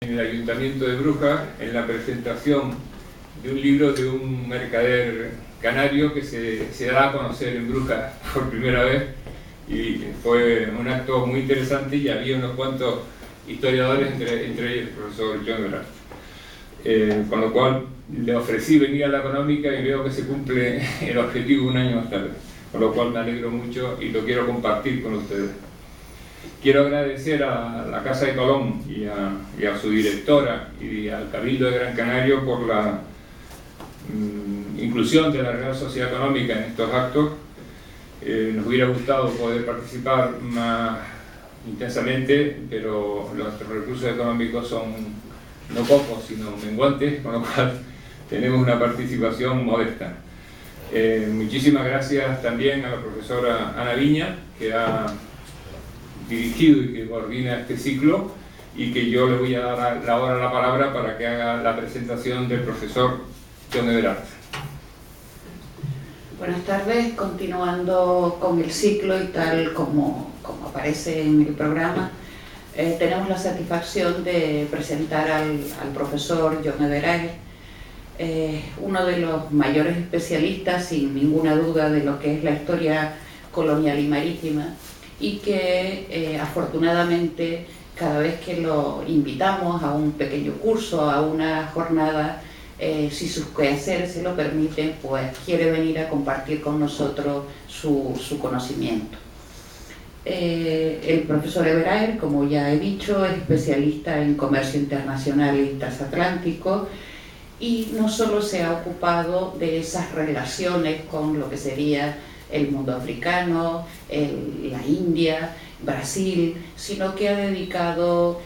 en el Ayuntamiento de Brujas en la presentación de un libro de un mercader canario que se da a conocer en Brujas por primera vez, y fue un acto muy interesante y había unos cuantos historiadores, entre ellos el profesor John Gerard. Con lo cual le ofrecí venir a la Económica y veo que se cumple el objetivo un año más tarde, con lo cual me alegro mucho y lo quiero compartir con ustedes. Quiero agradecer a la Casa de Colón y a su directora y al Cabildo de Gran Canaria por la inclusión de la Real Sociedad Económica en estos actos. Nos hubiera gustado poder participar más intensamente, pero los recursos económicos son no pocos, sino menguantes, con lo cual tenemos una participación modesta. Muchísimas gracias también a la profesora Ana Viña, que ha dirigido y que coordina este ciclo, y que yo le voy a dar ahora la palabra para que haga la presentación del profesor John Everard. Buenas tardes, continuando con el ciclo y tal como aparece en el programa, tenemos la satisfacción de presentar al profesor John Everard, uno de los mayores especialistas, sin ninguna duda, de lo que es la historia colonial y marítima, y que afortunadamente cada vez que lo invitamos a un pequeño curso, a una jornada, si sus quehaceres se lo permiten, pues quiere venir a compartir con nosotros su conocimiento. El profesor Everard, como ya he dicho, es especialista en comercio internacional y transatlántico, y no solo se ha ocupado de esas relaciones con lo que sería el mundo africano, la India, Brasil, sino que ha dedicado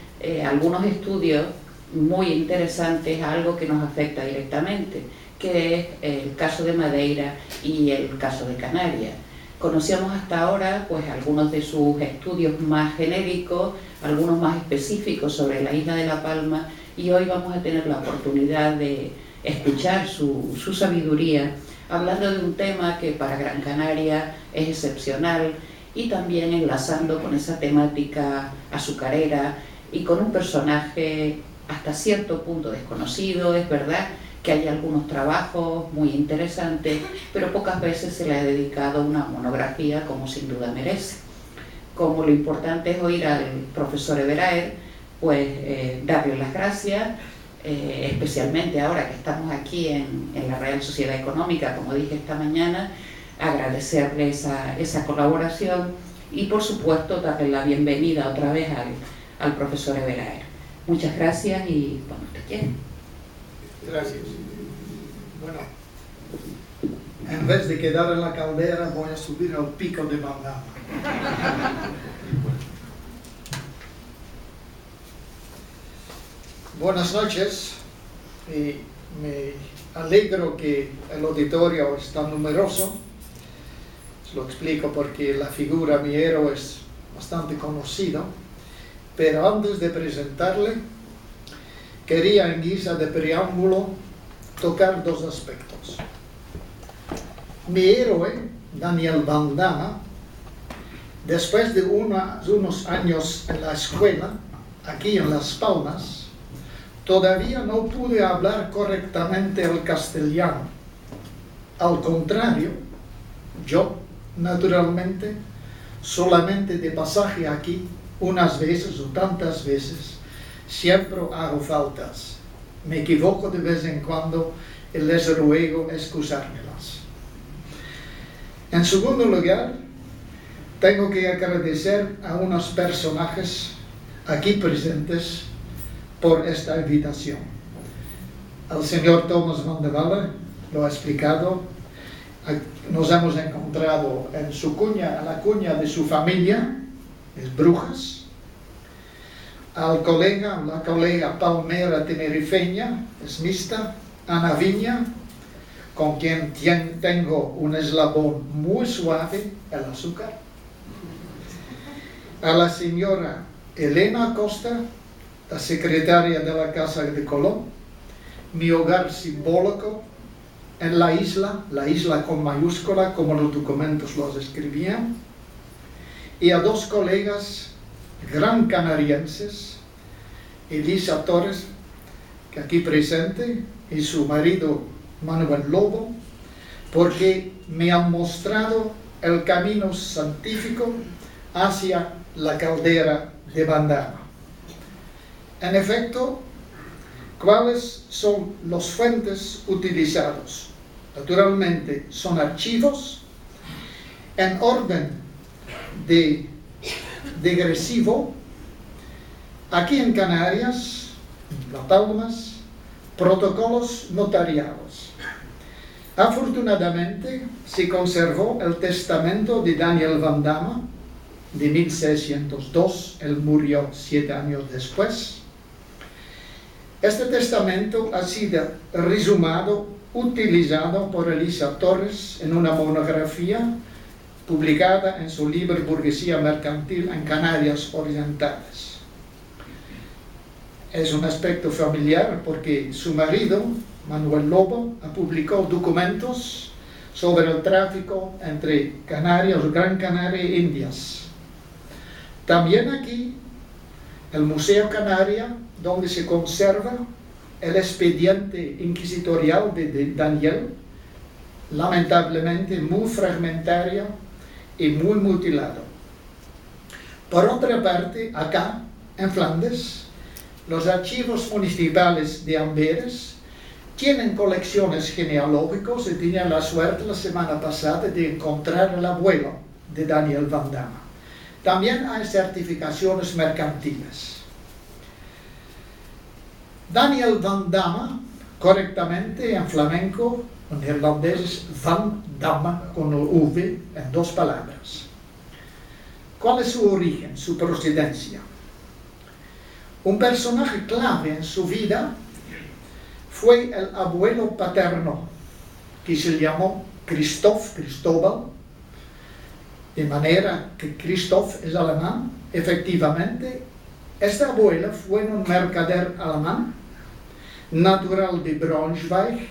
algunos estudios muy interesantes a algo que nos afecta directamente, que es el caso de Madeira y el caso de Canarias. Conocíamos hasta ahora pues algunos de sus estudios más genéricos, algunos más específicos sobre la isla de La Palma, y hoy vamos a tener la oportunidad de escuchar su sabiduría, hablando de un tema que para Gran Canaria es excepcional, y también enlazando con esa temática azucarera y con un personaje hasta cierto punto desconocido. Es verdad que hay algunos trabajos muy interesantes, pero pocas veces se le ha dedicado una monografía como sin duda merece. Como lo importante es oír al profesor Everard, pues darle las gracias, especialmente ahora que estamos aquí en la Real Sociedad Económica, como dije esta mañana, agradecerle esa colaboración y por supuesto darle la bienvenida otra vez al profesor Everard. Muchas gracias y cuando usted quiera. Gracias. Bueno, en vez de quedar en la caldera voy a subir al pico de Bandama. Buenas noches, y me alegro que el auditorio es tan numeroso. Se lo explico porque la figura, mi héroe, es bastante conocido, pero antes de presentarle, quería en guisa de preámbulo tocar dos aspectos. Mi héroe, Daniel Bandama, después de unos años en la escuela, aquí en Las Palmas, todavía no pude hablar correctamente el castellano. Al contrario, yo, naturalmente, solamente de pasaje aquí, unas veces o tantas veces, siempre hago faltas. Me equivoco de vez en cuando y les ruego excusármelas. En segundo lugar, tengo que agradecer a unos personajes aquí presentes por esta invitación. Al señor Thomas van der Walle, lo ha explicado, nos hemos encontrado en su cuña, en la cuña de su familia, es Brujas. La colega palmera tenerifeña, es mixta, Ana Viña, con quien tengo un eslabón muy suave, el azúcar. A la señora Elena Acosta, la secretaria de la Casa de Colón, mi hogar simbólico en la isla con mayúscula, como los documentos los escribían, y a dos colegas gran canarienses Elisa Torres, que aquí presente, y su marido Manuel Lobo, porque me han mostrado el camino científico hacia la caldera de Bandama. En efecto, ¿cuáles son las fuentes utilizadas? Naturalmente, son archivos en orden degresivo. Aquí en Canarias, Las Palmas, protocolos notariados. Afortunadamente, se conservó el testamento de Daniel Bandama de 1602. Él murió 7 años después. Este testamento ha sido resumado, utilizado por Elisa Torres en una monografía publicada en su libro Burguesía Mercantil en Canarias Orientales. Es un aspecto familiar porque su marido, Manuel Lobo, publicó documentos sobre el tráfico entre Canarias, Gran Canaria e Indias. También aquí, el Museo Canaria, donde se conserva el expediente inquisitorial de Daniel, lamentablemente muy fragmentario y muy mutilado. Por otra parte, acá, en Flandes, los archivos municipales de Amberes tienen colecciones genealógicas y tenía la suerte la semana pasada de encontrar el abuelo de Daniel Bandama. También hay certificaciones mercantiles. Daniel Bandama, correctamente en flamenco, en neerlandés es Van Damme con el V en 2 palabras. ¿Cuál es su origen, su procedencia? Un personaje clave en su vida fue el abuelo paterno, que se llamó Cristóbal, de manera que Christoph es alemán. Efectivamente, este abuelo fue un mercader alemán, natural de Braunschweig.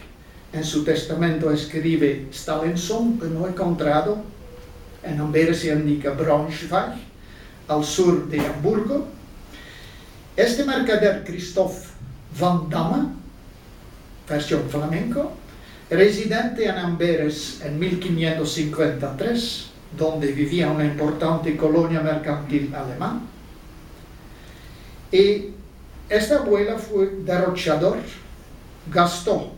En su testamento escribe Stalinson, que no he encontrado. En Amberes se indica Braunschweig, al sur de Hamburgo. Este mercader Christoph Van Damme, versión flamenco, residente en Amberes en 1553, donde vivía una importante colonia mercantil alemana. Y este abuelo fue derrochador, gastó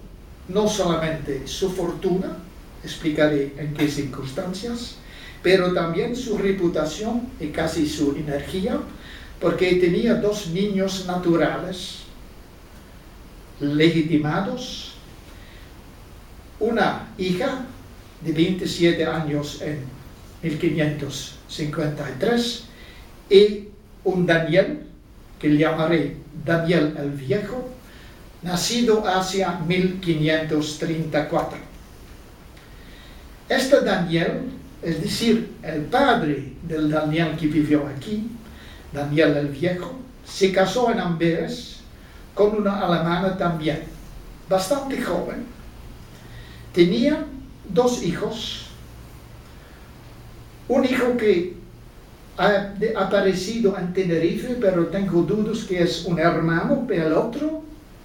no solamente su fortuna, explicaré en qué circunstancias, pero también su reputación y casi su energía, porque tenía 2 niños naturales legitimados, una hija de 27 años en 1553 y un Daniel, que le llamaré Daniel el Viejo, nacido hacia 1534. Este Daniel, es decir, el padre del Daniel que vivió aquí, Daniel el Viejo, se casó en Amberes con una alemana también, bastante joven. Tenía 2 hijos, un hijo que ha aparecido en Tenerife, pero tengo dudas que es un hermano, pero el otro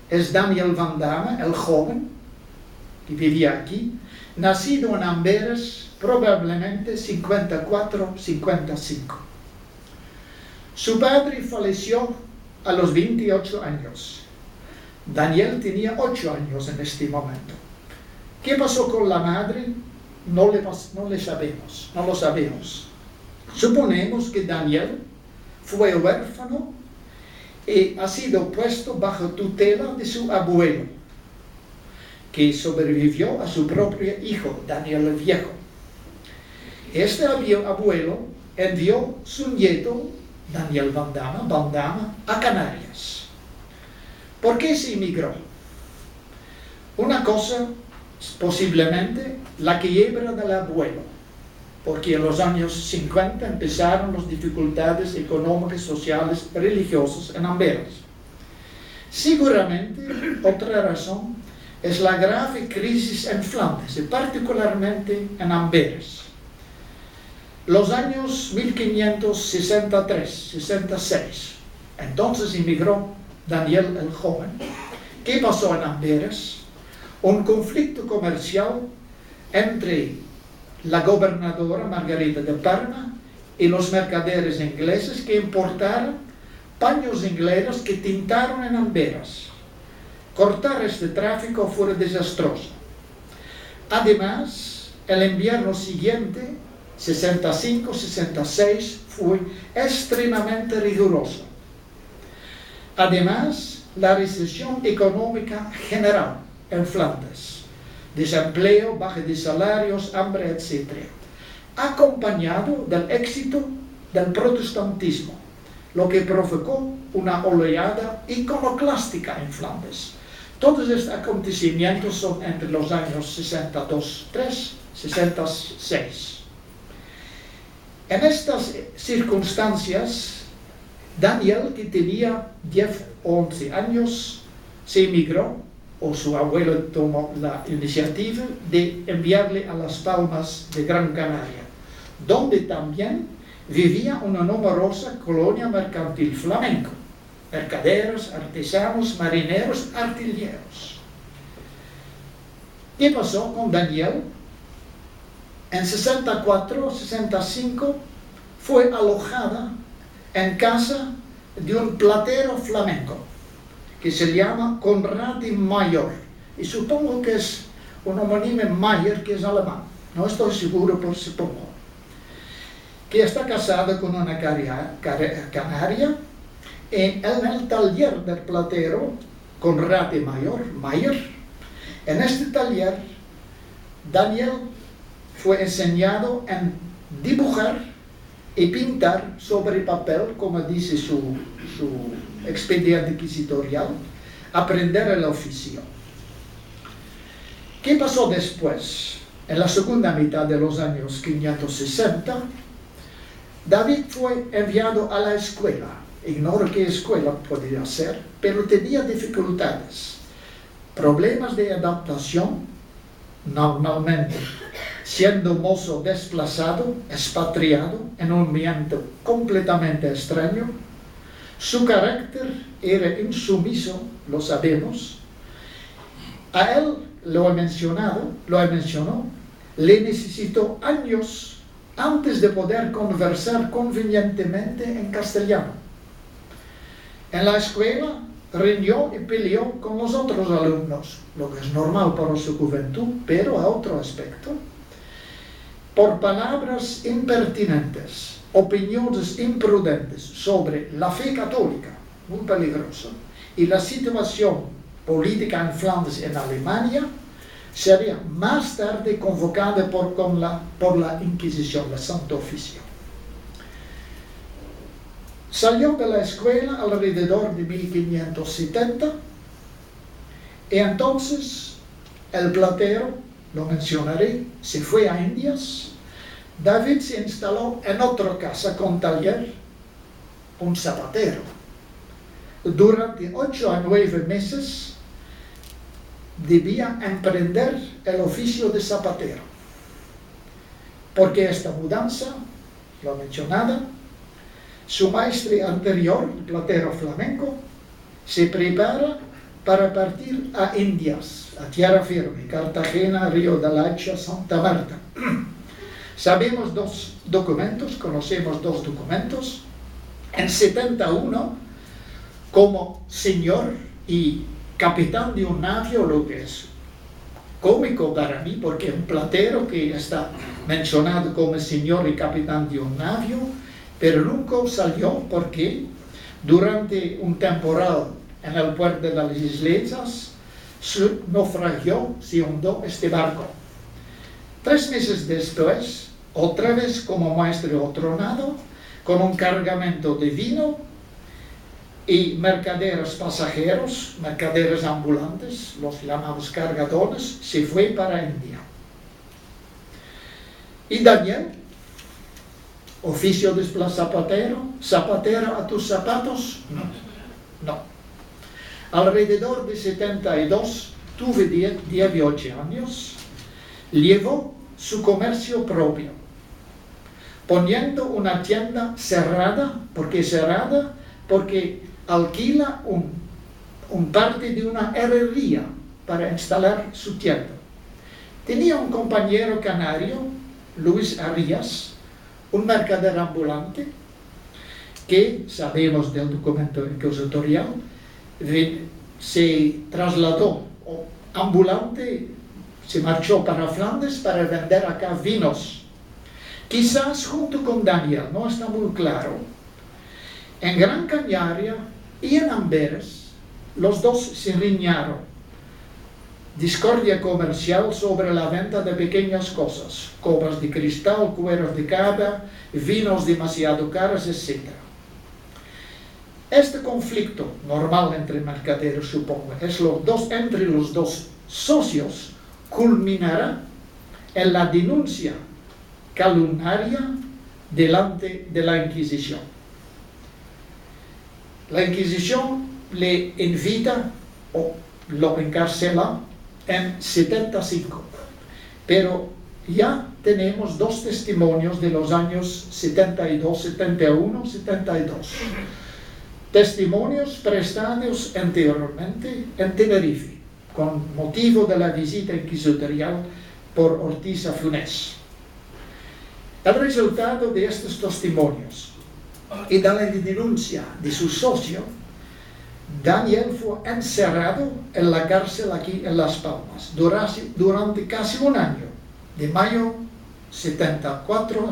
es Daniel Bandama, el joven, que vivía aquí, nacido en Amberes, probablemente 54-55. Su padre falleció a los 28 años. Daniel tenía 8 años en este momento. ¿Qué pasó con la madre? No lo sabemos. Suponemos que Daniel fue huérfano y ha sido puesto bajo tutela de su abuelo, que sobrevivió a su propio hijo, Daniel el Viejo. Este abuelo envió su nieto, Daniel Bandama, a Canarias. ¿Por qué se emigró? Una cosa, posiblemente, la quiebra del abuelo, porque en los años 50 empezaron las dificultades económicas, sociales, religiosas en Amberes. Seguramente, otra razón es la grave crisis en Flandes, y particularmente en Amberes. Los años 1563-66, entonces emigró Daniel el Joven. ¿Qué pasó en Amberes? Un conflicto comercial entre la gobernadora Margarita de Parma y los mercaderes ingleses que importaron paños ingleses que tintaron en Amberes. Cortar este tráfico fue desastroso. Además, el invierno siguiente, 65-66, fue extremadamente riguroso. Además, la recesión económica general en Flandes, desempleo, baja de salarios, hambre, etc., acompañado del éxito del protestantismo, lo que provocó una oleada iconoclástica en Flandes. Todos estos acontecimientos son entre los años 62-66. En estas circunstancias, Daniel, que tenía 10 o 11 años, se emigró, o su abuelo tomó la iniciativa de enviarle a Las Palmas de Gran Canaria, donde también vivía una numerosa colonia mercantil flamenco, mercaderes, artesanos, marineros, artilleros. ¿Qué pasó con Daniel? En 64-65 fue alojada en casa de un platero flamenco que se llama Conradi Mayer, y supongo que es un homónimo Mayer, que es alemán, no estoy seguro, pero supongo, que está casado con una canaria. En el taller del platero Conradi Mayer, en este taller, Daniel fue enseñado en dibujar y pintar sobre papel, como dice su expediente inquisitorial, aprender el oficio. ¿Qué pasó después? En la segunda mitad de los años 560, David fue enviado a la escuela. Ignoro qué escuela podría ser, pero tenía dificultades, problemas de adaptación, normalmente siendo mozo desplazado, expatriado en un ambiente completamente extraño. Su carácter era insumiso, lo sabemos. A él lo he mencionado, le necesitó años antes de poder conversar convenientemente en castellano. En la escuela riñó y peleó con los otros alumnos, lo que es normal para su juventud, pero a otro aspecto, por palabras impertinentes, opiniones imprudentes sobre la fe católica, muy peligroso, y la situación política en Flandes, en Alemania, sería más tarde convocada por la Inquisición, el Santo Oficio. Salió de la escuela alrededor de 1570 y entonces el platero, lo mencionaré, se fue a Indias. David se instaló en otra casa con taller, un zapatero. Durante 8 a 9 meses debía emprender el oficio de zapatero, porque esta mudanza, lo mencionada, su maestre anterior, el platero flamenco, se prepara para partir a Indias, a tierra firme, Cartagena, Río de la Hacha, Santa Marta. Sabemos conocemos dos documentos. En 71, como señor y capitán de un navío, lo que es cómico para mí, porque un platero que está mencionado como señor y capitán de un navío, pero nunca salió porque durante un temporal en el puerto de las Isletas naufragó, se hundió este barco. 3 meses después, otra vez como maestro otronado, con un cargamento de vino y mercaderes pasajeros, mercaderes ambulantes, los llamamos cargadores, se fue para India. Y Daniel, oficio de zapatero, zapatero a tus zapatos, no. Alrededor de 72, tuve 18 años, llevó su comercio propio, poniendo una tienda cerrada porque alquila un un parte de una herrería para instalar su tienda. Tenía un compañero canario, Luis Arias, un mercader ambulante, que, sabemos del documento inquisitorial, se trasladó ambulante, se marchó para Flandes para vender acá vinos. Quizás junto con Daniel, no está muy claro. En Gran Canaria y en Amberes, los dos se riñaron. Discordia comercial sobre la venta de pequeñas cosas, copas de cristal, cueros de cabra, vinos demasiado caros, etc. Este conflicto, normal entre mercaderes, supongo, entre los dos socios, culminará en la denuncia calumniaria delante de la Inquisición. La Inquisición le invita o lo encarcela en 75, pero ya tenemos dos testimonios de los años 72, 71, 72. Testimonios prestados anteriormente en Tenerife, con motivo de la visita inquisitorial por Ortiz a Funes. El resultado de estos testimonios y de la denuncia de su socio, Daniel fue encerrado en la cárcel aquí en Las Palmas durante casi un año, de mayo 74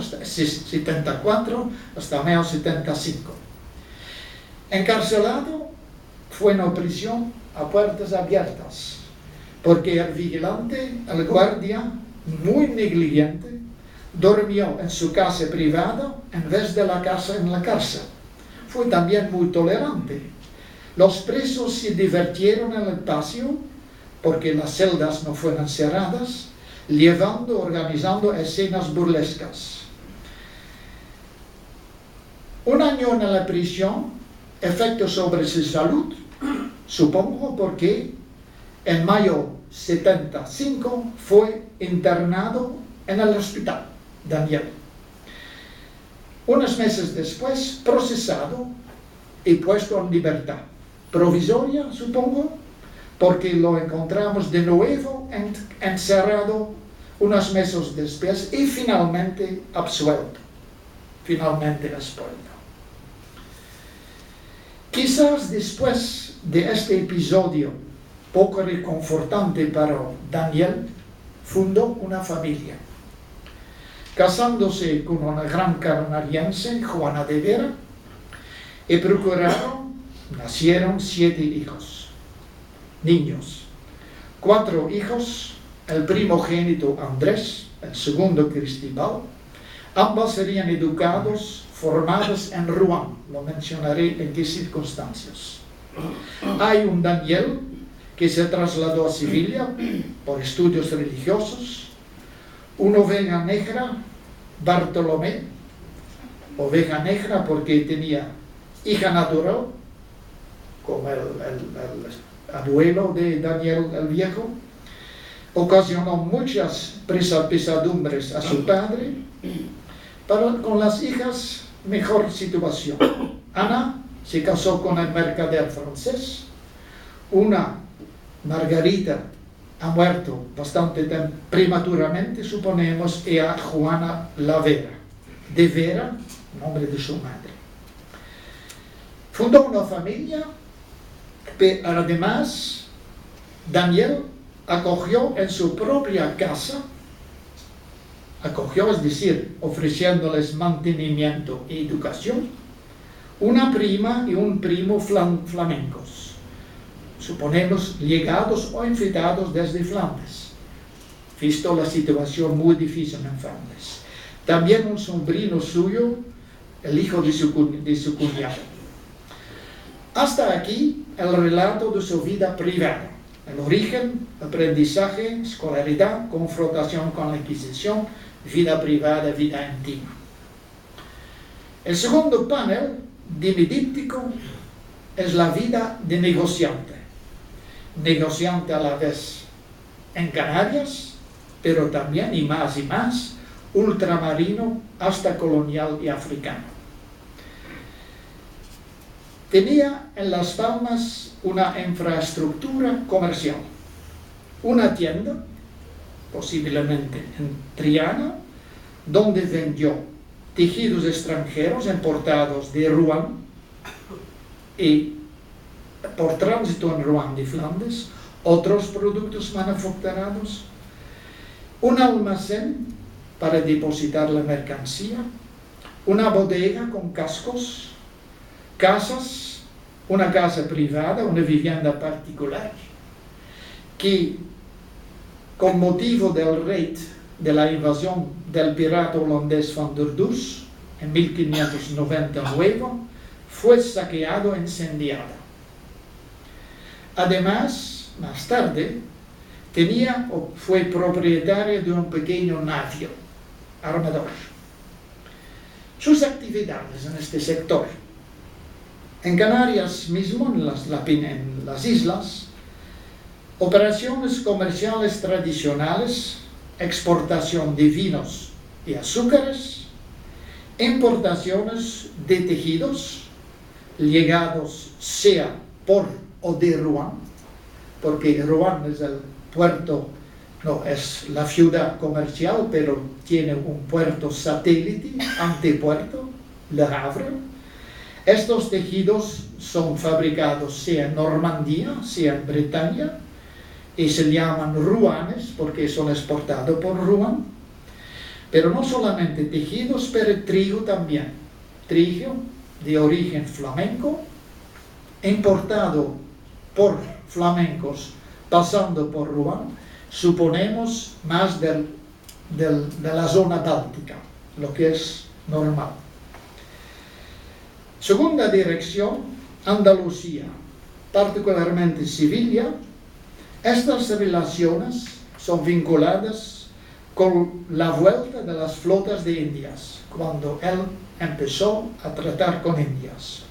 hasta mayo 75. Encarcelado, fue en una prisión a puertas abiertas, porque el vigilante, el guardia, muy negligente, durmió en su casa privada en vez de la casa en la cárcel. Fue también muy tolerante. Los presos se divirtieron en el patio, porque las celdas no fueron cerradas, organizando escenas burlescas. Un año en la prisión, efecto sobre su salud, supongo, porque en mayo 75 fue internado en el hospital, Daniel. Unos meses después, procesado y puesto en libertad provisoria, supongo, porque lo encontramos de nuevo encerrado unos meses después y finalmente absuelto. Quizás después de este episodio poco reconfortante para Daniel, fundó una familia, casándose con una gran canadiense, Juana de Vera, y nacieron 7 hijos, niños, 4 hijos, el primogénito Andrés, el segundo Cristobal. Ambos serían educados, formados en Rouen, lo mencionaré en qué circunstancias. Hay un Daniel que se trasladó a Sevilla por estudios religiosos, una oveja negra, Bartolomé, oveja negra porque tenía hija natural, como el abuelo de Daniel el Viejo, ocasionó muchas pesadumbres a su padre, pero con las hijas mejor situación. Ana se casó con el mercader francés, una Margarita ha muerto bastante prematuramente, suponemos, y a Juana la Vera, de Vera, nombre de su madre. Fundó una familia, pero además Daniel acogió en su propia casa, es decir, ofreciéndoles mantenimiento y educación, una prima y un primo flamencos, suponemos llegados o invitados desde Flandes, visto la situación muy difícil en Flandes. También un sobrino suyo, el hijo de su cuñado. Hasta aquí el relato de su vida privada. El origen, aprendizaje, escolaridad, confrontación con la Inquisición, vida privada, vida íntima. El segundo panel, dimidíptico, es la vida de negociante. Negociante a la vez en Canarias, pero también y más, ultramarino hasta colonial y africano. tenía en Las Palmas una infraestructura comercial, una tienda, posiblemente en Triana, donde vendió tejidos extranjeros importados de Rouen y por tránsito en Rouen de Flandes, otros productos manufacturados, un almacén para depositar la mercancía, una bodega con cascos, casas, una casa privada, una vivienda particular, que con motivo del raid de la invasión del pirata holandés Van der Does en 1599 fue saqueado e incendiada. Además, más tarde, fue propietario de un pequeño navío armador. Sus actividades en este sector. En Canarias mismo, en las islas, operaciones comerciales tradicionales, exportación de vinos y azúcares, importaciones de tejidos, llegados sea por o de Rouen, porque Rouen es el puerto, no es la ciudad comercial, pero tiene un puerto satélite, antepuerto, Le Havre. Estos tejidos son fabricados sea en Normandía, sea en Bretaña, y se llaman ruanes porque son exportados por Rouen. Pero no solamente tejidos, pero trigo también. Trigo de origen flamenco, importado por flamencos, pasando por Rouen, suponemos más de la zona báltica, lo que es normal. Segunda dirección, Andalucía, particularmente Sevilla. Estas relaciones son vinculadas con la vuelta de las flotas de Indias, cuando él empezó a tratar con Indias.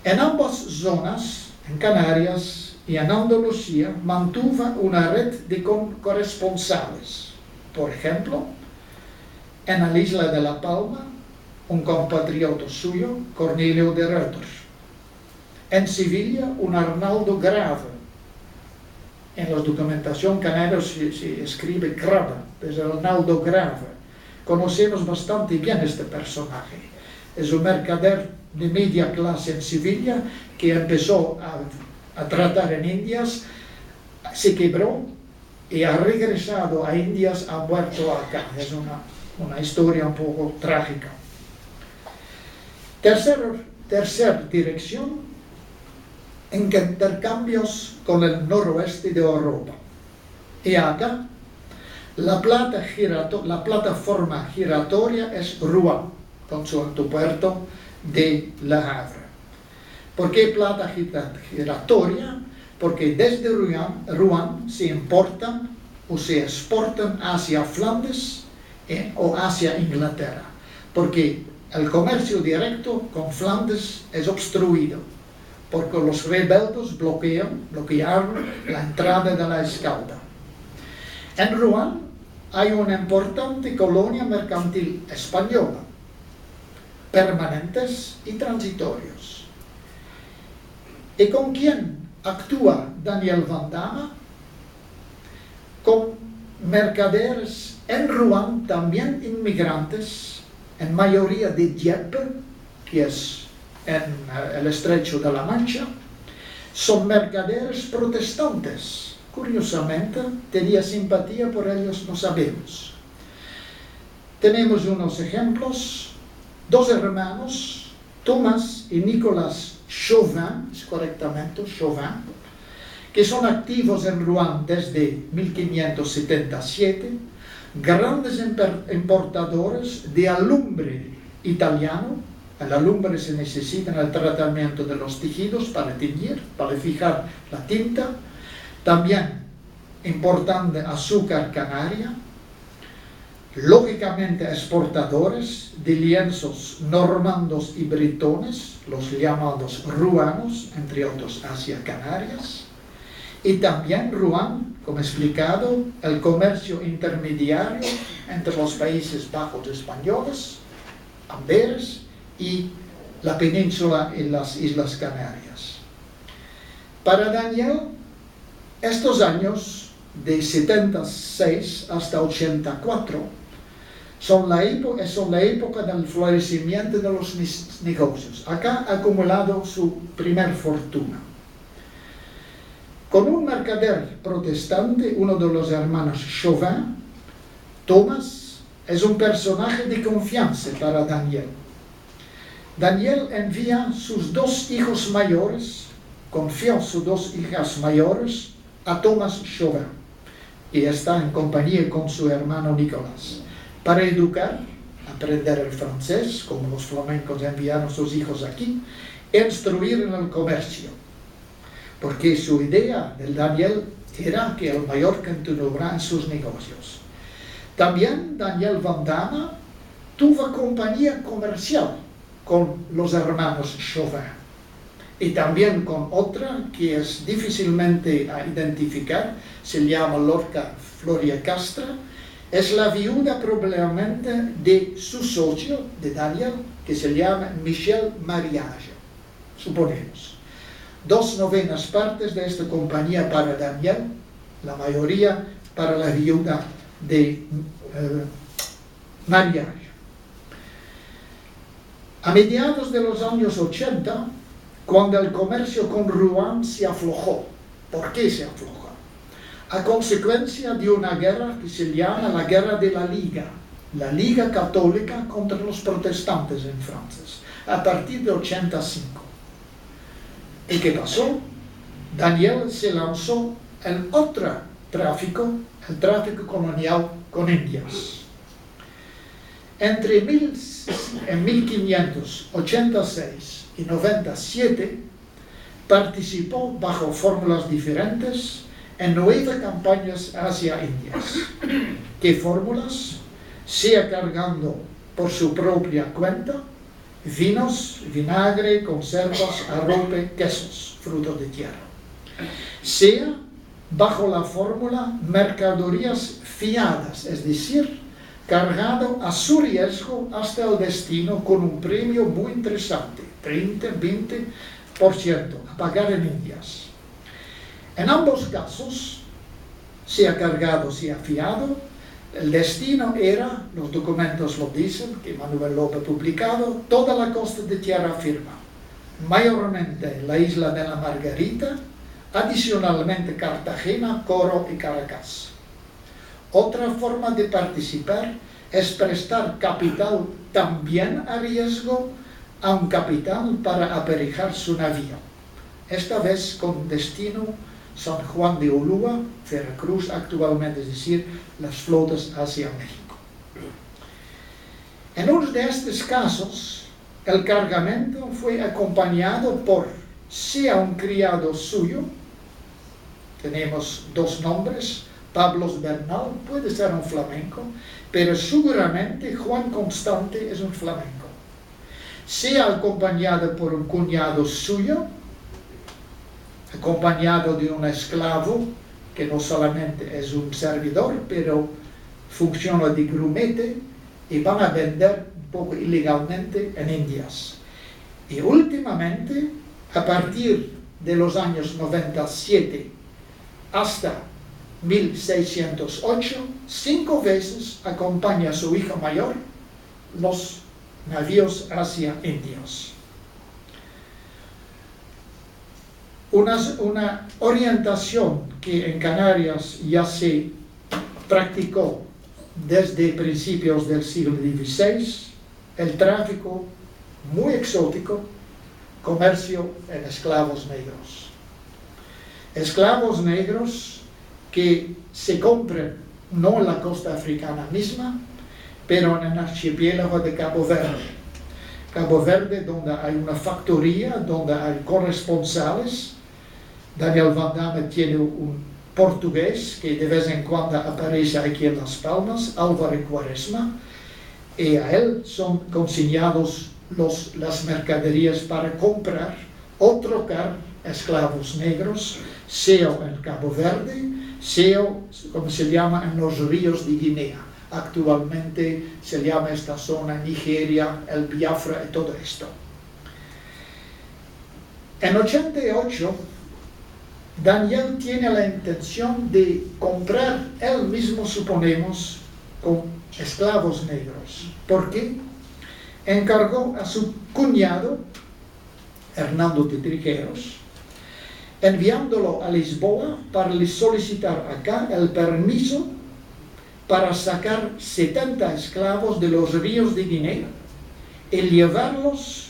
En ambas zonas, en Canarias y en Andalucía, mantuvo una red de corresponsales. Por ejemplo, en la isla de La Palma, un compatriota suyo, Cornelio de Ruyter. En Sevilla, un Arnaldo Grave. En la documentación canaria se escribe Grave, es Arnaldo Grave. Conocemos bastante bien este personaje. Es un mercader de media clase en Sevilla que empezó a tratar en Indias, se quebró y ha regresado a Indias, ha muerto acá. Es una historia un poco trágica. Tercera dirección, intercambios con el noroeste de Europa. Y acá, la plataforma giratoria es Rouen, con su autopuerto de Le Havre. ¿Por qué plata giratoria? Porque desde Rouen se importan o se exportan hacia Flandes o hacia Inglaterra, porque el comercio directo con Flandes es obstruido, porque los rebeldes bloquearon la entrada de la Escalda. En Rouen hay una importante colonia mercantil española, permanentes y transitorios. ¿Y con quién actúa Daniel Van Damme? Con mercaderes en Rouen, también inmigrantes, en mayoría de Dieppe, que es en el estrecho de la Mancha. Son mercaderes protestantes. Curiosamente, tenía simpatía por ellos, no sabemos. Tenemos unos ejemplos. Dos hermanos, Thomas y Nicolas Chauvin, es correctamente Chauvin, que son activos en Rouen desde 1577, grandes importadores de alumbre italiano. El alumbre se necesita en el tratamiento de los tejidos para teñir, para fijar la tinta. También importante azúcar canaria. Lógicamente exportadores de lienzos normandos y bretones, los llamados ruanos, entre otros hacia Canarias. Y también Rouen, como he explicado, el comercio intermediario entre los Países Bajos españoles, Amberes y la península y las Islas Canarias. Para Daniel, estos años de 76 hasta 84 son la época del florecimiento de los negocios. Acá ha acumulado su primer fortuna. Con un mercader protestante, uno de los hermanos Chauvin, Thomas es un personaje de confianza para Daniel. Daniel envía sus dos hijos mayores, confió sus dos hijas mayores a Thomas Chauvin y está en compañía con su hermano Nicolás para educar, aprender el francés, como los flamencos enviaron a sus hijos aquí, e instruir en el comercio. Porque su idea del Daniel era que el mayor continuará en sus negocios. También Daniel Van Damme tuvo compañía comercial con los hermanos Chauvin y también con otra que es difícilmente a identificar, se llama Lorca Floria Castra, es la viuda probablemente de su socio, de Daniel, que se llama Michel Mariage, suponemos. 2/9 partes de esta compañía para Daniel, la mayoría para la viuda de Mariage. A mediados de los años 80, cuando el comercio con Rouen se aflojó. ¿Por qué se aflojó? A consecuencia de una guerra que se llama la Guerra de la Liga Católica contra los protestantes en Francia, a partir de 85. ¿Y qué pasó? Daniel se lanzó en otro tráfico, el tráfico colonial con Indias. Entre 1586 y 97 participó bajo fórmulas diferentes en 9 campañas hacia Indias. ¿Qué fórmulas? Sea cargando por su propia cuenta vinos, vinagre, conservas, arrope, quesos, frutos de tierra. Sea bajo la fórmula mercaderías fiadas, es decir, cargado a su riesgo hasta el destino con un premio muy interesante, 30-20% a pagar en Indias. En ambos casos, sea cargado, sea fiado, el destino era, los documentos lo dicen, que Manuel López ha publicado, toda la costa de tierra firme, mayormente la isla de la Margarita, adicionalmente Cartagena, Coro y Caracas. Otra forma de participar es prestar capital también a riesgo a un capitán para aparejar su navío, esta vez con destino San Juan de Ulúa, Veracruz actualmente, es decir, las flotas hacia México. En uno de estos casos, el cargamento fue acompañado por sea un criado suyo, tenemos 2 nombres, Pablo Bernal, puede ser un flamenco, pero seguramente Juan Constante es un flamenco. Sea acompañado por un cuñado suyo, acompañado de un esclavo, que no solamente es un servidor, pero funciona de grumete, y van a vender un poco ilegalmente en Indias. Y últimamente, a partir de los años 97 hasta 1608, 5 veces acompaña a su hijo mayor los navíos hacia Indias. Una orientación que en Canarias ya se practicó desde principios del siglo XVI, el tráfico muy exótico, comercio en esclavos negros. Esclavos negros que se compran no en la costa africana misma, pero en el archipiélago de Cabo Verde. Cabo Verde, donde hay una factoría, donde hay corresponsales. Daniel Van Damme tiene un portugués que de vez en cuando aparece aquí en Las Palmas, Álvaro Quaresma, y a él son consignados las mercaderías para comprar o trocar esclavos negros, sea en Cabo Verde, sea, como se llama, en los ríos de Guinea. Actualmente se llama esta zona Nigeria, el Biafra y todo esto. En 88, Daniel tiene la intención de comprar él mismo, suponemos, con esclavos negros. ¿Por qué? Encargó a su cuñado, Hernando de Trigueros, enviándolo a Lisboa para le solicitar acá el permiso para sacar 70 esclavos de los ríos de Guinea y llevarlos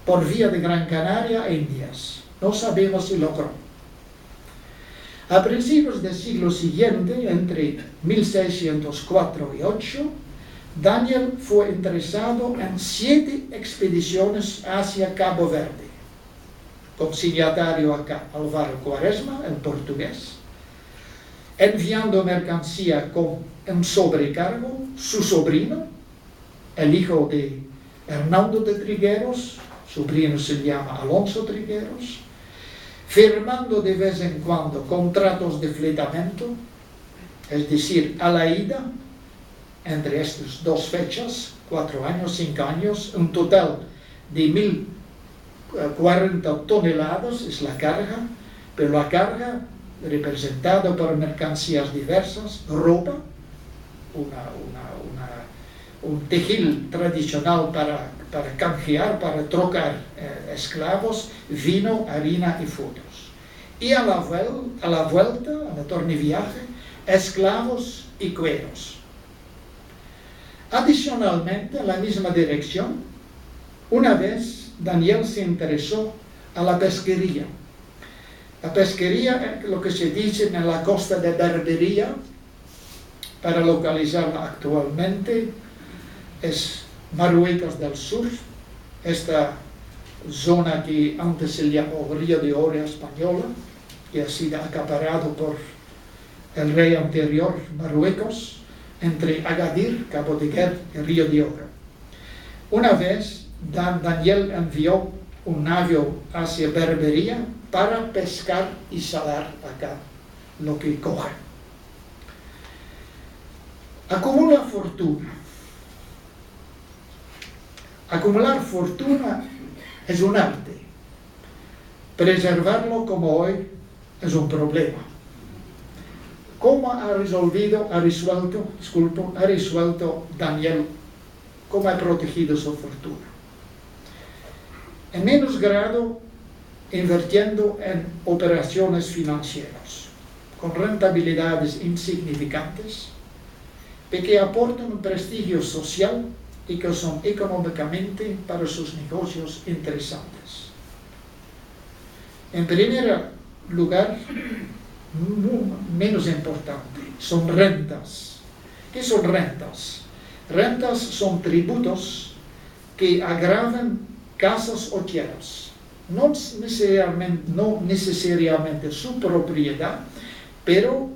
por vía de Gran Canaria a Indias. No sabemos si logró. A principios del siglo siguiente, entre 1604 y 8, Daniel fue interesado en 7 expediciones hacia Cabo Verde, consigliatario acá Álvaro Quaresma, el portugués, enviando mercancía con un sobrecargo, su sobrino, el hijo de Hernando de Trigueros, sobrino se llama Alonso Trigueros, firmando de vez en cuando contratos de fletamento, es decir, a la ida, entre estas dos fechas, 4 años, 5 años, un total de 1040 toneladas es la carga, pero la carga representada por mercancías diversas, ropa, un tejido tradicional para canjear, para trocar esclavos, vino, harina y frutos. Y a la vuelta, al retorno de viaje, esclavos y cueros. Adicionalmente, en la misma dirección, una vez Daniel se interesó a la pesquería. La pesquería, lo que se dice en la costa de Berbería, para localizarla actualmente, es Marruecos del Sur, esta zona que antes se llamó Río de Oro Española, que ha sido acaparado por el rey anterior, Marruecos, entre Agadir, Cabo de Guerra y Río de Oro. Una vez, Daniel envió un navío hacia Berbería para pescar y salar acá lo que coge. Acumula fortuna. Acumular fortuna es un arte. Preservarlo como hoy es un problema. ¿Cómo ha resuelto Daniel? ¿Cómo ha protegido su fortuna? En menos grado, invirtiendo en operaciones financieras, con rentabilidades insignificantes, que aportan un prestigio social y que son económicamente para sus negocios interesantes. En primer lugar, menos importante, son rentas. ¿Qué son rentas? Rentas son tributos que agravan casas o tierras. No necesariamente su propiedad, pero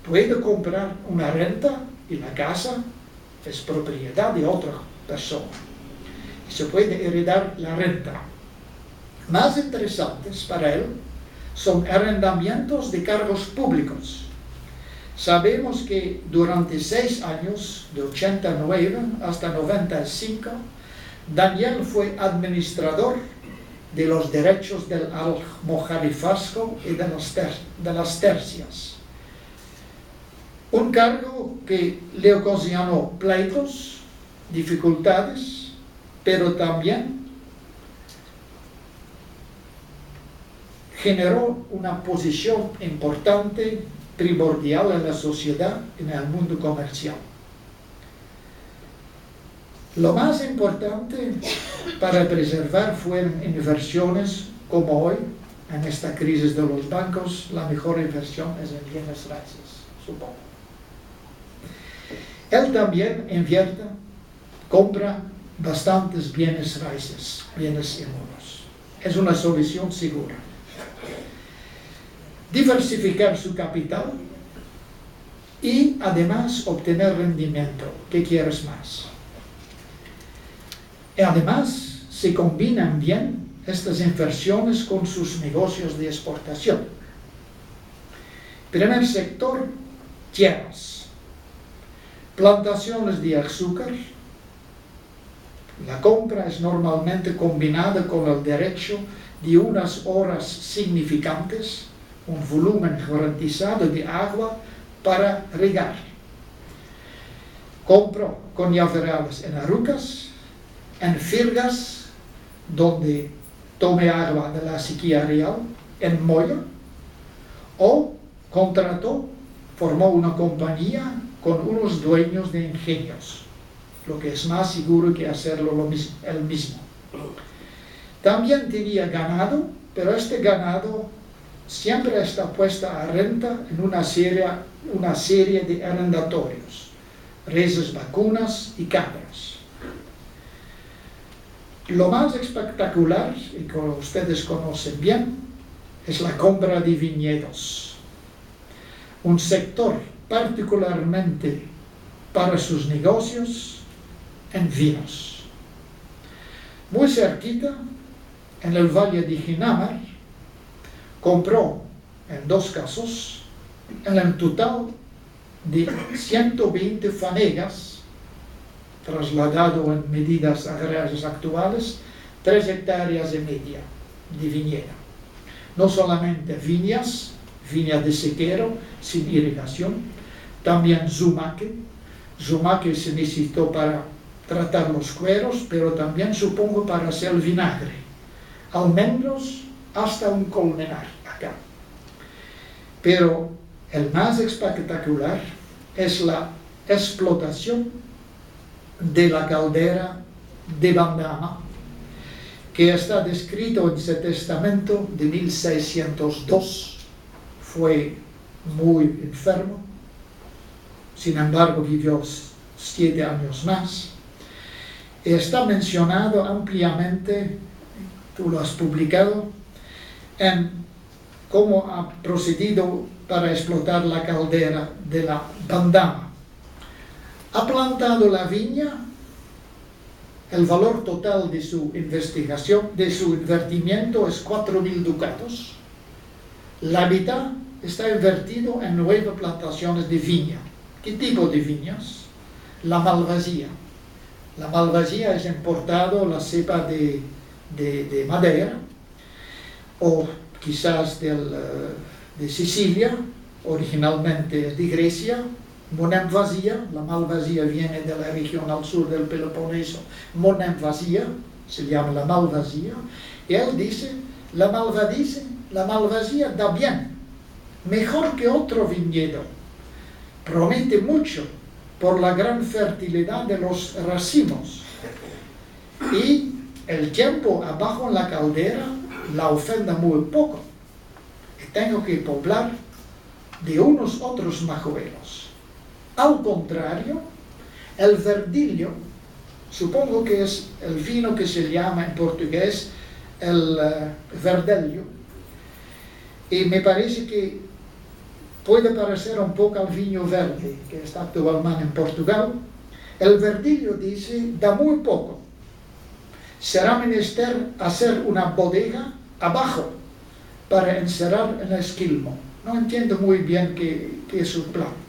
puede comprar una renta y la casa es propiedad de otra persona. Y se puede heredar la renta. Más interesantes para él son arrendamientos de cargos públicos. Sabemos que durante 6 años, de 89 hasta 95, Daniel fue administrador de los derechos del almojarifazgo y de las tercias. Un cargo que le ocasionó pleitos, dificultades, pero también generó una posición importante, primordial en la sociedad, en el mundo comercial. Lo más importante para preservar fueron inversiones como hoy, en esta crisis de los bancos, la mejor inversión es en bienes raíces, supongo. Él también invierte, compra bastantes bienes raíces, bienes inmuebles. Es una solución segura. Diversificar su capital y además obtener rendimiento. ¿Qué quieres más? Y además se combinan bien estas inversiones con sus negocios de exportación. Primer sector, tierras, plantaciones de azúcar. La compra es normalmente combinada con el derecho de unas horas significantes, un volumen garantizado de agua para regar. Compró cañaverales en Arucas, en Firgas, donde tome agua de la sequía real, en Moya, o contrató, formó una compañía con unos dueños de ingenios, lo que es más seguro que hacerlo él mismo. También tenía ganado, pero este ganado siempre está puesta a renta en una serie de arrendatorios, reses vacunas y cabras. Lo más espectacular, y que ustedes conocen bien, es la compra de viñedos, un sector particularmente para sus negocios en vinos. Muy cerquita, en el valle de Ginamar, compró en 2 casos, en el total de 120 fanegas, trasladado en medidas agrarias actuales, 3,5 hectáreas de viñeda. No solamente viñas de sequero sin irrigación, también zumaque se necesitó para tratar los cueros, pero también supongo para hacer vinagre, almendros hasta un colmenar acá. Pero el más espectacular es la explotación de la caldera de Bandama, que está descrito en ese testamento de 1602. Fue muy enfermo, sin embargo vivió 7 años más. Está mencionado ampliamente, tú lo has publicado, en cómo ha procedido para explotar la caldera de la Bandama. Ha plantado la viña, el valor total de su investigación, de su invertimiento es 4.000 ducados. La mitad está invertido en 9 plantaciones de viña. ¿Qué tipo de viñas? La Malvasía. La Malvasía es importado, la cepa de Madeira, o quizás de Sicilia, originalmente de Grecia. Monemvasia, la Malvasía viene de la región al sur del Peloponeso. Monemvasia, se llama la Malvasía. Y él dice, la Malvasía da bien, mejor que otro viñedo. Promete mucho por la gran fertilidad de los racimos. Y el tiempo abajo en la caldera la ofenda muy poco. Y tengo que poblar de unos otros majuelos. Al contrario, el verdillo, supongo que es el vino que se llama en portugués el verdelho, y me parece que puede parecer un poco al vino verde que está actualmente en Portugal. El verdillo dice, da muy poco. Será menester hacer una bodega abajo para encerrar el esquilmo. No entiendo muy bien qué es su plan.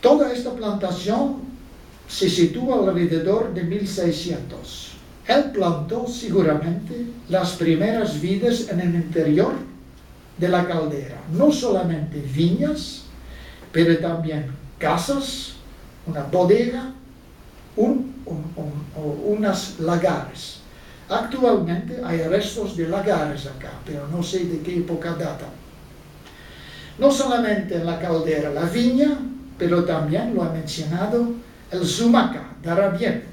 Toda esta plantación se sitúa alrededor de 1600. Él plantó seguramente las primeras vides en el interior de la caldera. No solamente viñas, pero también casas, una bodega, unas lagares. Actualmente hay restos de lagares acá, pero no sé de qué época datan. No solamente en la caldera la viña, pero también lo ha mencionado el zumaca, dará bien.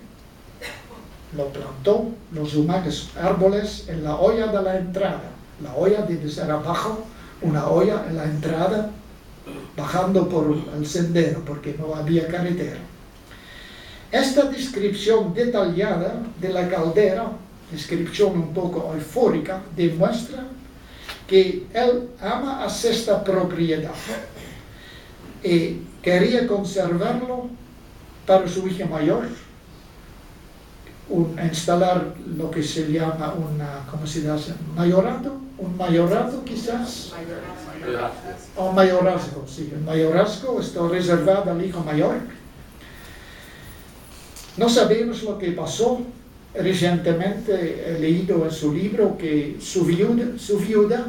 Lo plantó, los zumacas, árboles en la hoya de la entrada. La hoya debe ser abajo, una hoya en la entrada, bajando por el sendero, porque no había carretera. Esta descripción detallada de la caldera, descripción un poco eufórica, demuestra que él ama a esta propiedad y quería conservarlo para su hija mayor, instalar lo que se llama ¿cómo se dice? Un mayorazgo quizás, o mayorazgo, sí, el mayorazgo está reservado al hijo mayor. No sabemos lo que pasó, Recientemente he leído en su libro que su viuda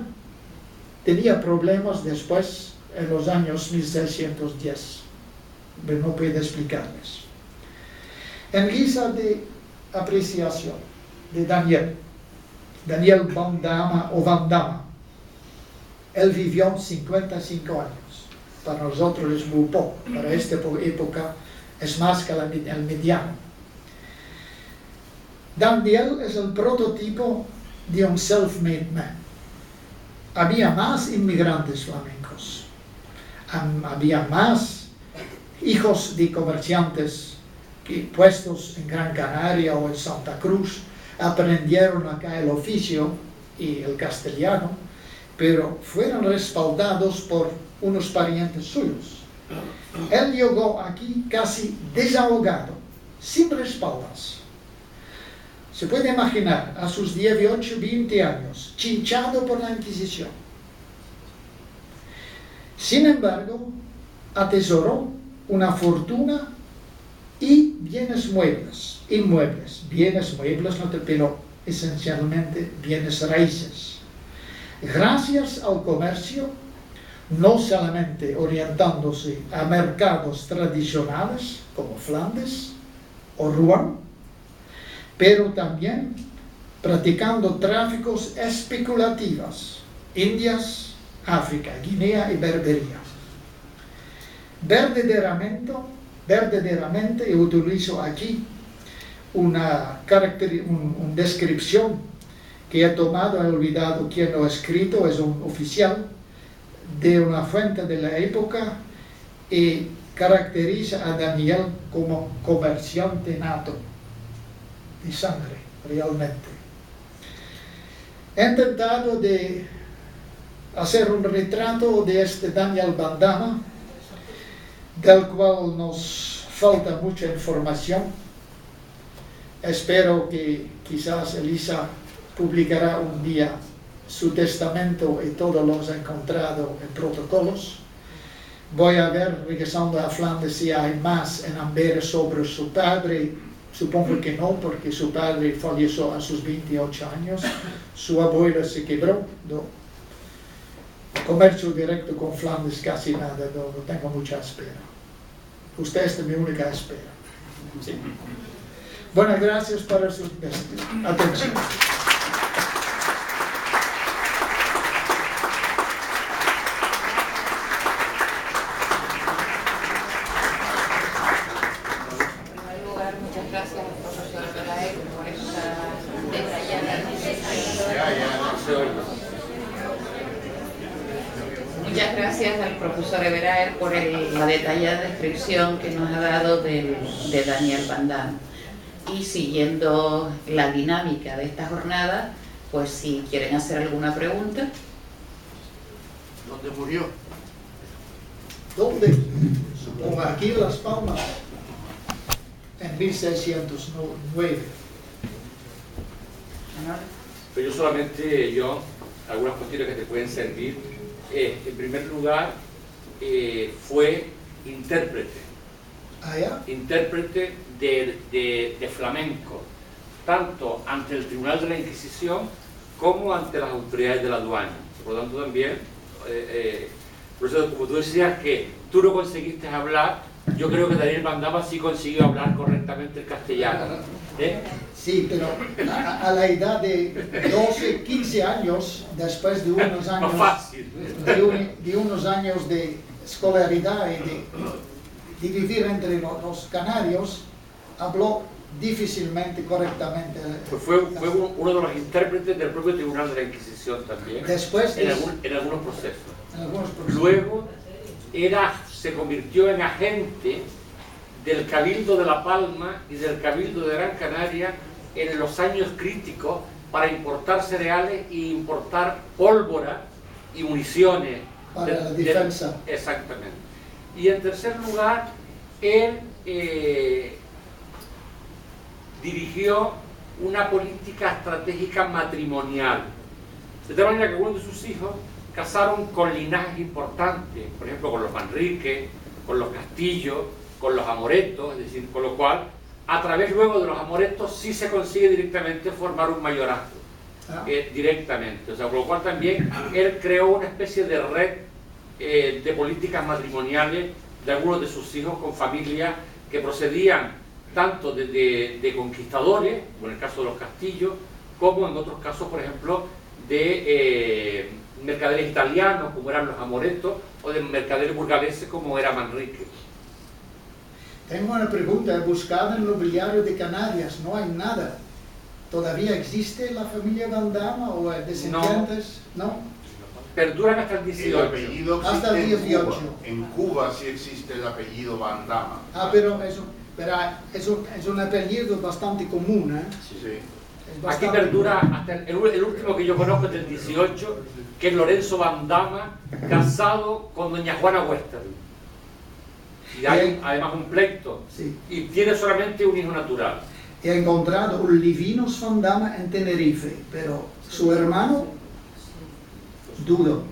tenía problemas después en los años 1610, pero no puede explicarles. En guisa de apreciación de Daniel Bandama o Vandama, él vivió 55 años. Para nosotros es muy poco, para esta época es más que el mediano. Daniel es el prototipo de un self-made man. Había más inmigrantes flamencos, había más hijos de comerciantes que puestos en Gran Canaria o en Santa Cruz aprendieron acá el oficio y el castellano, pero fueron respaldados por unos parientes suyos. Él llegó aquí casi desahogado, sin respaldas. Se puede imaginar a sus 18, 20 años, chinchado por la Inquisición. Sin embargo, atesoró una fortuna y bienes inmuebles, pero esencialmente bienes raíces. Gracias al comercio, no solamente orientándose a mercados tradicionales como Flandes o Rouen, pero también practicando tráficos especulativos, Indias, África, Guinea y Berbería. Verdaderamente utilizo aquí una descripción que he tomado, he olvidado quién lo ha escrito, es un oficial de una fuente de la época y caracteriza a Daniel como comerciante nato de sangre, realmente. He intentado de hacer un retrato de este Daniel Bandama, del cual nos falta mucha información. Espero que quizás Elisa publicará un día su testamento y todo lo ha encontrado en protocolos. Voy a ver, regresando a Flandes, si hay más en Amberes sobre su padre. Supongo que no, porque su padre falleció a sus 28 años. Su abuelo se quebró. No. Comercio directo con Flandes casi nada, no tengo mucha espera. Usted es mi única espera. Sí. Bueno, gracias por su atención. Muchas gracias al profesor Everaer por la detallada descripción que nos ha dado de Daniel Bandama. Y siguiendo la dinámica de esta jornada, pues si quieren hacer alguna pregunta. ¿Dónde murió? ¿Dónde? Supongo aquí en Las Palmas, en 1609. Pero yo solamente, algunas cuestiones que te pueden servir. En primer lugar, fue intérprete. ¿Ah, ya? Intérprete de flamenco, tanto ante el Tribunal de la Inquisición como ante las autoridades de la aduana. Por lo tanto, también, por eso, como tú decías que tú no conseguiste hablar, yo creo que Daniel Bandama sí consiguió hablar correctamente el castellano. Sí, pero a la edad de 12, 15 años, después de unos años, no fácil. de unos años de escolaridad y de vivir entre los canarios, habló difícilmente, correctamente. Pues fue uno de los intérpretes del propio Tribunal de la Inquisición también, después en algunos procesos. procesos. Luego se convirtió en agente del Cabildo de La Palma y del Cabildo de Gran Canaria en los años críticos para importar cereales e importar pólvora y municiones. Para la defensa. Exactamente. Y en tercer lugar, él dirigió una política estratégica matrimonial. De tal manera que algunos de sus hijos casaron con linajes importantes, por ejemplo con los Manrique, con los Castillo, con los Amoretos, es decir, con lo cual a través luego de los amorestos sí se consigue directamente formar un mayorazgo, directamente. O sea, por lo cual también él creó una especie de red de políticas matrimoniales de algunos de sus hijos con familias que procedían tanto de conquistadores, como en el caso de los castillos, como en otros casos, por ejemplo, de mercaderes italianos, como eran los amoretos, o de mercaderes burgaleses, como era Manrique. Tengo una pregunta. He buscado en el nobiliario de Canarias, no hay nada. ¿Todavía existe la familia Vandama o descendientes? No. Perduran hasta el 18. El apellido existe Hasta el 18. En Cuba sí existe el apellido Vandama. Pero es un apellido bastante común, ¿eh? Sí. Aquí perdura hasta el último que yo conozco es del 18, que es Lorenzo Vandama, casado con doña Juana Huesca. Y hay además un pleito, Sí. y tiene solamente un hijo natural. He encontrado un Livinos Vandama en Tenerife, pero su hermano, dudo.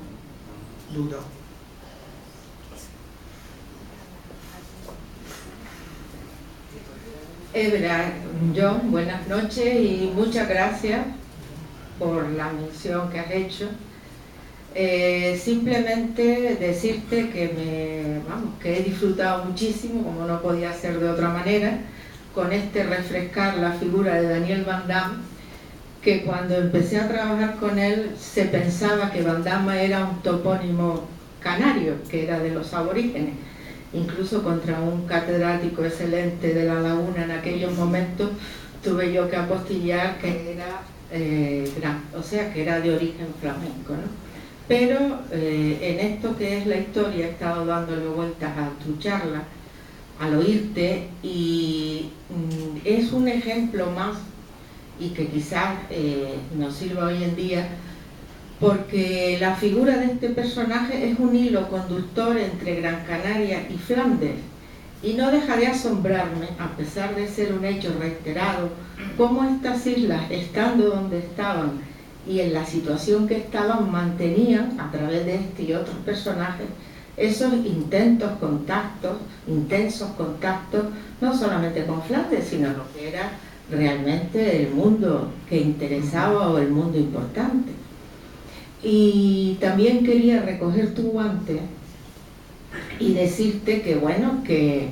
John, buenas noches y muchas gracias por la mención que has hecho. Simplemente decirte que que he disfrutado muchísimo, como no podía ser de otra manera, con refrescar la figura de Daniel Vandama, que cuando empecé a trabajar con él se pensaba que Vandama era un topónimo canario, que era de los aborígenes. Incluso contra un catedrático excelente de La Laguna en aquellos momentos tuve yo que apostillar que era que era de origen flamenco, ¿no? Pero en esto que es la historia he estado dándole vueltas a tu charla, al oírte, y es un ejemplo más, y que quizás nos sirva hoy en día, porque la figura de este personaje es un hilo conductor entre Gran Canaria y Flandes, y no deja de asombrarme, a pesar de ser un hecho reiterado, cómo estas islas, estando donde estaban y en la situación que estaban, mantenían, a través de este y otros personajes, esos intensos contactos, no solamente con Flandes, sino lo que era realmente el mundo que interesaba o el mundo importante. Y también quería recoger tu guante y decirte que bueno, que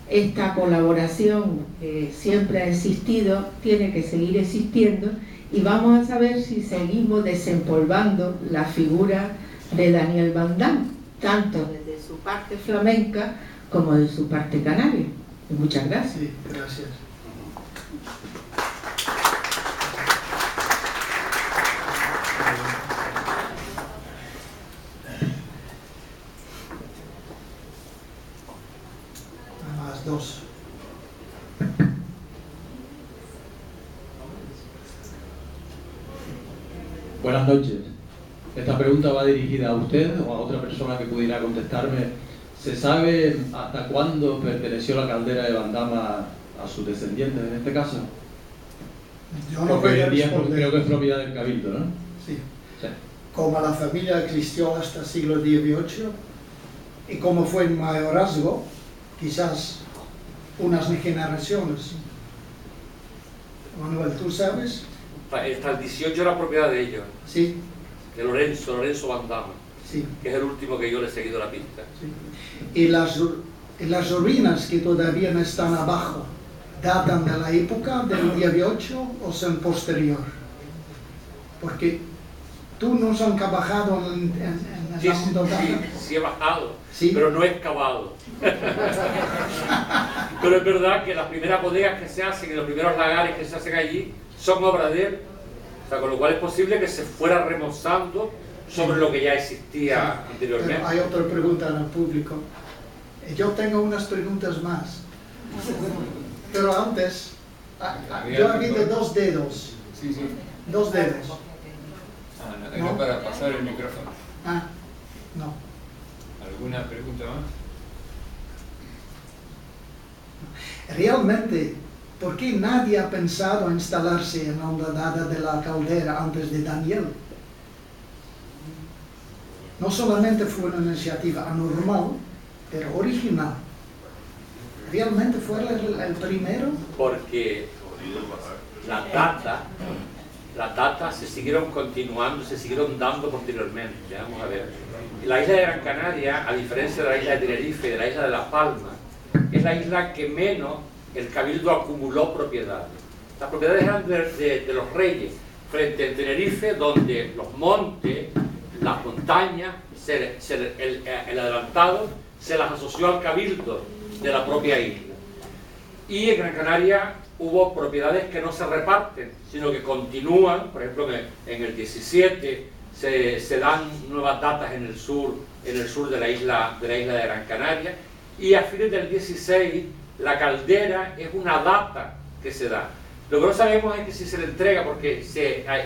esta colaboración que siempre ha existido tiene que seguir existiendo, y vamos a saber si seguimos desempolvando la figura de Daniel Vandama, tanto desde su parte flamenca como de su parte canaria. Y muchas gracias. Sí, gracias. Más dos. Buenas noches. Esta pregunta va dirigida a usted o a otra persona que pudiera contestarme. ¿Se sabe hasta cuándo perteneció la caldera de Vandama a sus descendientes en este caso? Yo no Porque voy hoy a en día responder. creo que es propiedad del Cabildo, ¿no? Sí. Sí. Como la familia existió hasta el siglo XVIII y como fue en mayorazgo, quizás unas generaciones. Manuel, ¿tú sabes? Hasta el 18 era propiedad de ellos, Sí, de Lorenzo Vandama, sí, que es el último que yo le he seguido la pista. sí. Y las ruinas que todavía no están abajo, ¿datan de la época del XVIII o son posterior? Porque tú no has trabajado en Sí, el asunto sí he bajado, Sí. pero no he excavado. Pero es verdad que las primeras bodegas que se hacen y los primeros lagares que se hacen allí son obra de él. O sea, con lo cual es posible que se fuera remozando sobre lo que ya existía anteriormente. Pero hay otra pregunta en el público. Yo tengo unas preguntas más. Pero antes, yo he visto dos dedos. Sí, sí. Dos dedos. Era ¿No? para pasar el micrófono. Ah, no. ¿Alguna pregunta más? Realmente, ¿por qué nadie ha pensado en instalarse en la hondonada de la caldera antes de Daniel? No solamente fue una iniciativa anormal, pero original. ¿Realmente fue el primero? Porque las datas se siguieron continuando, se siguieron dando posteriormente. Vamos a ver. La isla de Gran Canaria, a diferencia de la isla de Tenerife y de la isla de La Palma, es la isla que menos el Cabildo acumuló propiedades. Las propiedades eran de los reyes, frente a Tenerife, donde los montes, las montañas, el adelantado se las asoció al Cabildo de la propia isla. Y en Gran Canaria hubo propiedades que no se reparten, sino que continúan. Por ejemplo, en el 17 se dan nuevas datas en el sur de la isla de Gran Canaria, y a fines del 16 la caldera es una data que se da. Lo que no sabemos es que si se le entrega, porque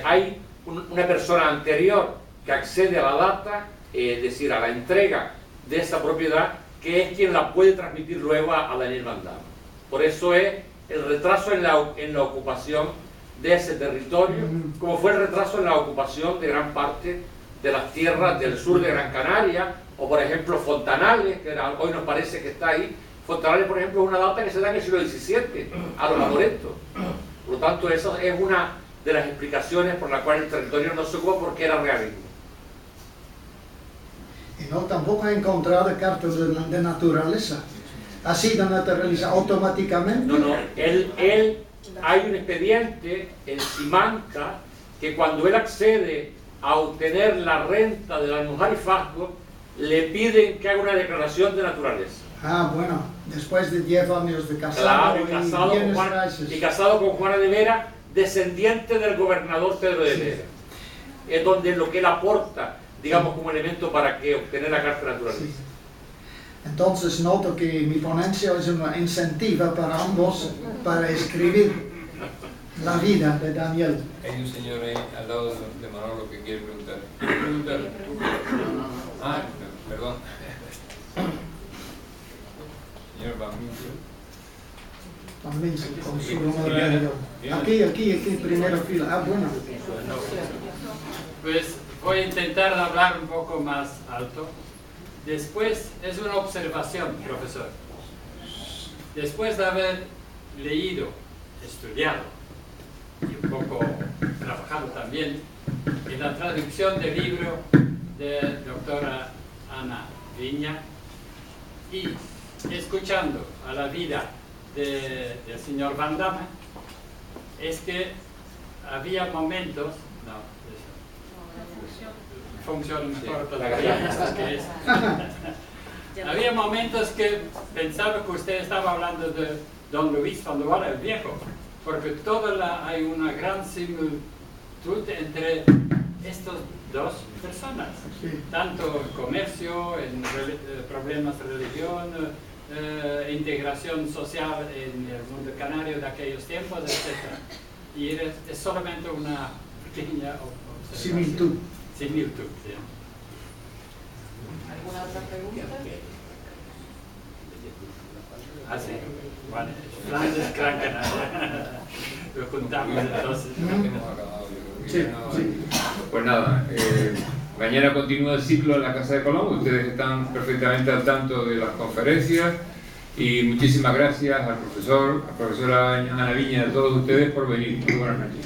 hay una persona anterior que accede a la data, es decir, a la entrega de esa propiedad, que es quien la puede transmitir luego a Daniel Van Damme. Por eso es el retraso en la ocupación de ese territorio, como fue el retraso en la ocupación de gran parte de las tierras del sur de Gran Canaria, o por ejemplo Fontanales, que hoy nos parece que está ahí. Fontanales, por ejemplo, es una data que se da en el siglo XVII, a los Lamoretos. Por lo tanto, eso es una de las explicaciones por la cual el territorio no se ocupa, porque era realismo. Y no, tampoco he encontrado cartas de naturaleza. ¿Ha sido naturalizado automáticamente? No, él hay un expediente en Simancas que cuando él accede a obtener la renta del almojarifazgo, le piden que haga una declaración de naturaleza. Ah, bueno, después de 10 años de casado, Claro, y casado con Juana de Vera, descendiente del gobernador Pedro de Vera. Es donde lo que él aporta, digamos, como elemento para que obtener la carta de naturaleza. Sí. Entonces noto que mi ponencia es una incentiva para ambos para escribir la vida de Daniel. Hay un señor ahí al lado de Manolo que quiere preguntar. Ah, perdón. Señor Van Mince, con su honorario. Aquí, primera fila. Ah, bueno. Pues voy a intentar hablar un poco más alto. Después, es una observación, profesor. Después de haber leído, estudiado y un poco trabajado también en la traducción del libro de doctora Ana Viña y escuchando a la vida del señor Van Damme, es que había momentos, funciona mejor todavía esto que es. Había momentos que pensaba que usted estaba hablando de don Luis Van der Waal el Viejo, porque hay una gran similitud entre estas dos personas, Sí. tanto en comercio, en problemas de religión, integración social en el mundo canario de aquellos tiempos, etc. Y es solamente una pequeña observación. Similitud, sí. ¿Alguna otra pregunta? Ah, sí. Vale. Flandes, Gran Canaria. Lo juntamos entonces. Sí. Pues nada, mañana continúa el ciclo en la Casa de Colón. Ustedes están perfectamente al tanto de las conferencias, y muchísimas gracias al profesor, a la profesora Ana Viña y a todos ustedes por venir. Muy buenas noches.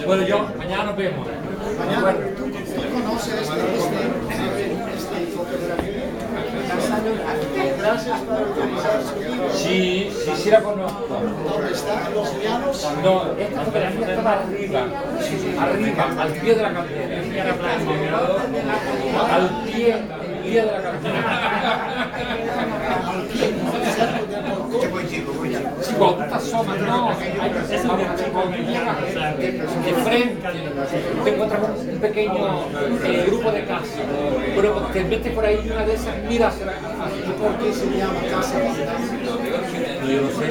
Bueno, yo, mañana nos vemos. Mañana, ¿tú conoces conoce este fotografía. Gracias por utilizar su libro. Sí, sí la conozco. ¿Dónde está? ¿En los llanos? No, esta fotografía estaba arriba, al pie de la cantera. Al pie de la cantera. Sí, cuando tú asomas, no, de frente, te encuentras un pequeño grupo de casas. Pero cuando te metes por ahí una de esas, miras. ¿Por qué se llama Casa Fantasma? Yo no sé.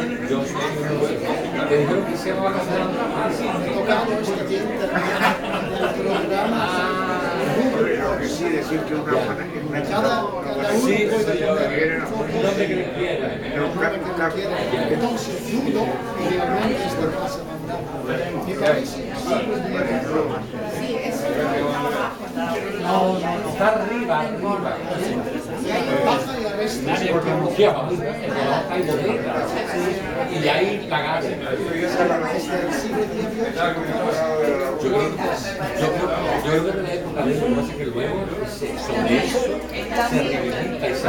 Te dijeron que se llama Casa Fantasma. Tocando este tiempo del programa. Sí, decir que Cada uno puede poner el nombre que quiera. Entonces, dudo que realmente esta Casa Fantasma. Me parece Sí, eso No, está arriba. baja y arresta. Porque hay bodegas y hay lagares. Yo creo que en la época de lo que luego sobre eso se reivindica y se